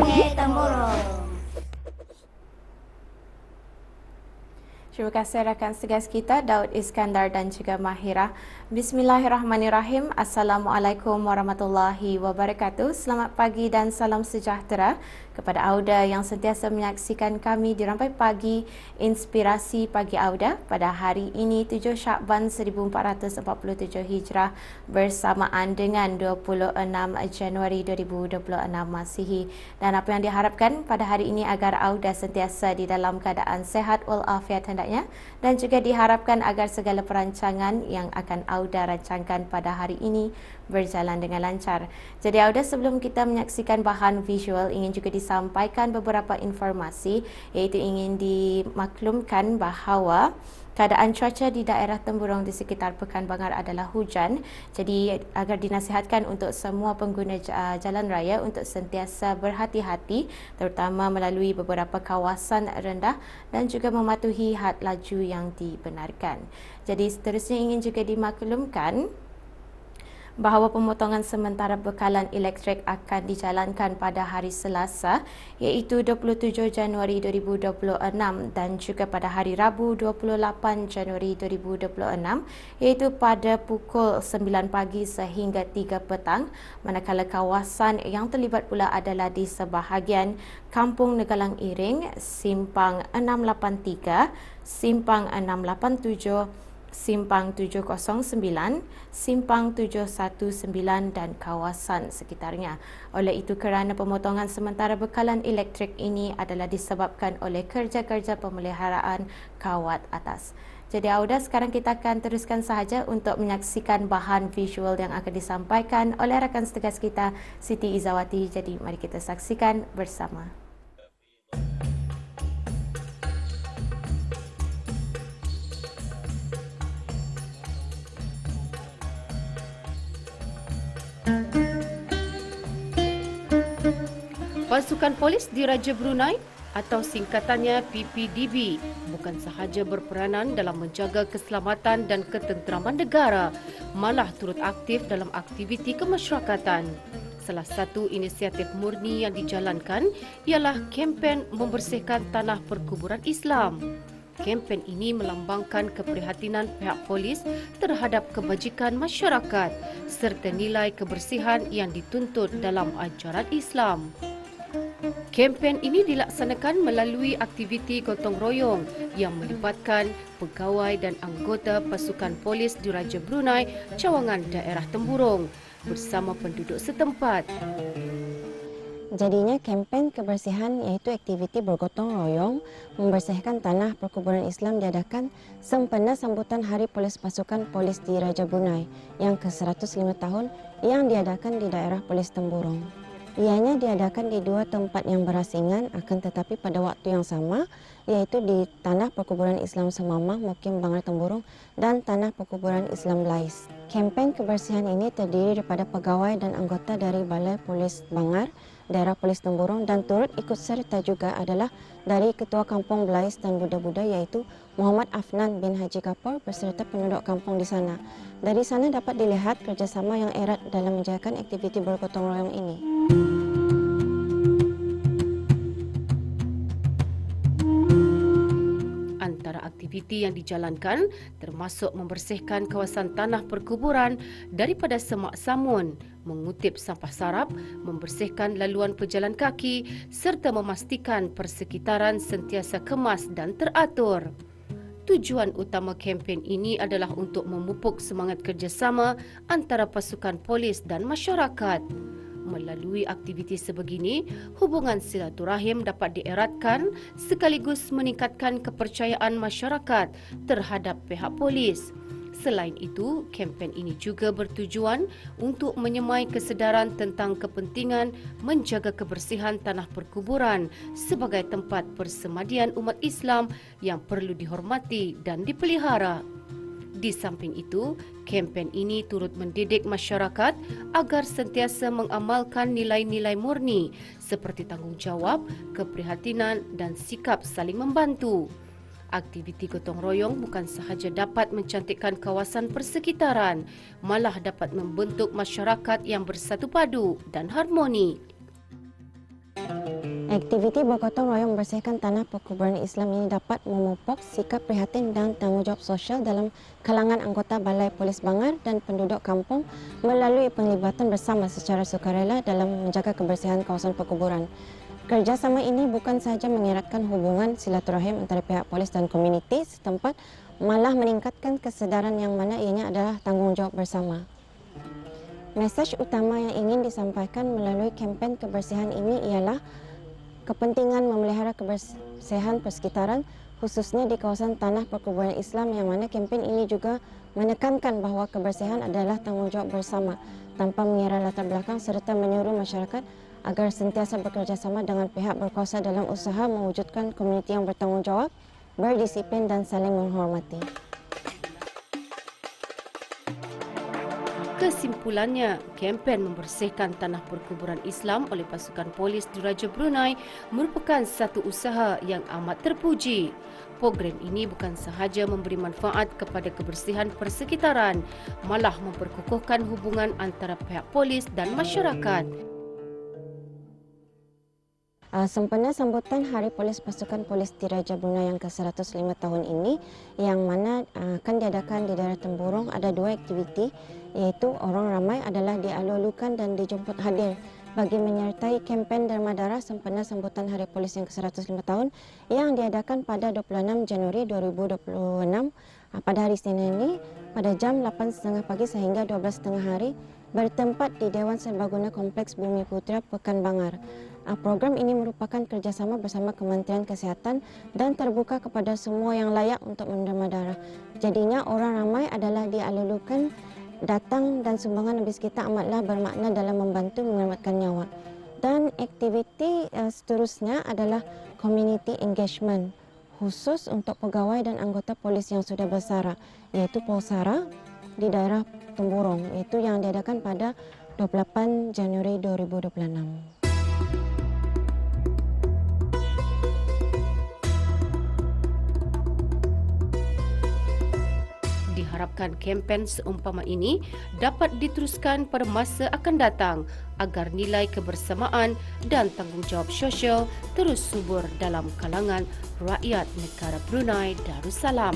Sungai Temurung. Terima kasih rakan segas kita Daud Iskandar dan juga Mahira. Bismillahirrahmanirrahim. Assalamualaikum warahmatullahi wabarakatuh. Selamat pagi dan salam sejahtera kepada Auda yang sentiasa menyaksikan kami di Rampai Pagi Inspirasi Pagi Auda pada hari ini 7 Syakban 1447 Hijrah bersamaan dengan 26 Januari 2026 Masihi. Dan apa yang diharapkan pada hari ini agar Auda sentiasa di dalam keadaan sehat walafiat hendaknya, dan juga diharapkan agar segala perancangan yang akan Auda rancangkan pada hari ini berjalan dengan lancar. Jadi Auda, sebelum kita menyaksikan bahan visual, ingin juga disampaikan beberapa informasi, iaitu ingin dimaklumkan bahawa keadaan cuaca di daerah Temburong di sekitar Pekan Bangar adalah hujan. Jadi agar dinasihatkan untuk semua pengguna jalan raya untuk sentiasa berhati-hati, terutama melalui beberapa kawasan rendah dan juga mematuhi had laju yang dibenarkan. Jadi seterusnya ingin juga dimaklumkan bahawa pemotongan sementara bekalan elektrik akan dijalankan pada hari Selasa, iaitu 27 Januari 2026, dan juga pada hari Rabu 28 Januari 2026, iaitu pada pukul 9 pagi sehingga 3 petang, manakala kawasan yang terlibat pula adalah di sebahagian Kampung Negalang Iring, Simpang 683, Simpang 687, Simpang 709, Simpang 719 dan kawasan sekitarnya. Oleh itu, kerana pemotongan sementara bekalan elektrik ini adalah disebabkan oleh kerja-kerja pemeliharaan kawat atas. Jadi Auda, sekarang kita akan teruskan sahaja untuk menyaksikan bahan visual yang akan disampaikan oleh rakan setegas kita Siti Izawati. Jadi mari kita saksikan bersama. Pasukan Polis Diraja Brunei atau singkatannya PPDB bukan sahaja berperanan dalam menjaga keselamatan dan ketenteraman negara, malah turut aktif dalam aktiviti kemasyarakatan. Salah satu inisiatif murni yang dijalankan ialah kempen membersihkan tanah perkuburan Islam. Kempen ini melambangkan keprihatinan pihak polis terhadap kebajikan masyarakat serta nilai kebersihan yang dituntut dalam ajaran Islam. Kempen ini dilaksanakan melalui aktiviti gotong royong yang melibatkan pegawai dan anggota pasukan polis Diraja Brunei cawangan daerah Temburong bersama penduduk setempat. Jadinya kempen kebersihan iaitu aktiviti bergotong royong membersihkan tanah perkuburan Islam diadakan sempena sambutan Hari Polis Pasukan Polis Diraja Brunei yang ke-105 tahun yang diadakan di daerah Polis Temburong. Ianya diadakan di dua tempat yang berasingan, akan tetapi pada waktu yang sama, iaitu di Tanah Perkuburan Islam Semamah, Mukim Bangar Temburong dan Tanah Perkuburan Islam Lais. Kempen kebersihan ini terdiri daripada pegawai dan anggota dari Balai Polis Bangar, Daerah Polis Temburong, dan turut ikut serta juga adalah dari Ketua Kampung Blais dan Buda-Buda iaitu Muhammad Afnan bin Haji Kapur beserta penduduk kampung di sana. Dari sana dapat dilihat kerjasama yang erat dalam menjalankan aktiviti bergotong royong ini. Antara aktiviti yang dijalankan termasuk membersihkan kawasan tanah perkuburan daripada semak samun, mengutip sampah sarap, membersihkan laluan pejalan kaki serta memastikan persekitaran sentiasa kemas dan teratur. Tujuan utama kempen ini adalah untuk memupuk semangat kerjasama antara pasukan polis dan masyarakat. Melalui aktiviti sebegini, hubungan silaturahim dapat dieratkan sekaligus meningkatkan kepercayaan masyarakat terhadap pihak polis. Selain itu, kempen ini juga bertujuan untuk menyemai kesedaran tentang kepentingan menjaga kebersihan tanah perkuburan sebagai tempat persemadian umat Islam yang perlu dihormati dan dipelihara. Di samping itu, kempen ini turut mendidik masyarakat agar sentiasa mengamalkan nilai-nilai murni seperti tanggungjawab, keprihatinan dan sikap saling membantu. Aktiviti gotong royong bukan sahaja dapat mencantikkan kawasan persekitaran, malah dapat membentuk masyarakat yang bersatu padu dan harmoni. Aktiviti bergotong royong membersihkan tanah perkuburan Islam ini dapat memupuk sikap prihatin dan tanggungjawab sosial dalam kalangan anggota Balai Polis Bangar dan penduduk kampung melalui penglibatan bersama secara sukarela dalam menjaga kebersihan kawasan perkuburan. Kerjasama ini bukan sahaja mengeratkan hubungan silaturahim antara pihak polis dan komuniti setempat, malah meningkatkan kesedaran yang mana ianya adalah tanggungjawab bersama. Mesej utama yang ingin disampaikan melalui kempen kebersihan ini ialah kepentingan memelihara kebersihan persekitaran, khususnya di kawasan tanah perkuburan Islam, yang mana kempen ini juga menekankan bahawa kebersihan adalah tanggungjawab bersama tanpa mengira latar belakang serta menyuruh masyarakat agar sentiasa bekerjasama dengan pihak berkuasa dalam usaha mewujudkan komuniti yang bertanggungjawab, berdisiplin dan saling menghormati. Kesimpulannya, kempen membersihkan tanah perkuburan Islam oleh pasukan polis Diraja Brunei merupakan satu usaha yang amat terpuji. Program ini bukan sahaja memberi manfaat kepada kebersihan persekitaran, malah memperkukuhkan hubungan antara pihak polis dan masyarakat. Sempena sambutan Hari Polis Pasukan Polis Diraja Brunei yang ke-105 tahun ini, yang mana akan diadakan di daerah Temburong, ada dua aktiviti, iaitu orang ramai adalah dialulukan dan dijemput hadir bagi menyertai kempen Derma Darah sempena sambutan Hari Polis yang ke-105 tahun yang diadakan pada 26 Januari 2026 pada hari Senin ini pada jam 8.30 pagi sehingga 12.30 hari bertempat di Dewan Serbaguna Kompleks Bumi Putra, Pekan Bangar. Program ini merupakan kerjasama bersama Kementerian Kesihatan dan terbuka kepada semua yang layak untuk menerima darah. Jadinya orang ramai adalah dialulukan datang dan sumbangan habis kita amatlah bermakna dalam membantu menyelamatkan nyawa. Dan aktiviti seterusnya adalah community engagement khusus untuk pegawai dan anggota polis yang sudah bersara, iaitu Polsara di daerah Temburong, itu yang diadakan pada 28 Januari 2026. Diharapkan kempen seumpama ini dapat diteruskan pada masa akan datang agar nilai kebersamaan dan tanggungjawab sosial terus subur dalam kalangan rakyat negara Brunei Darussalam.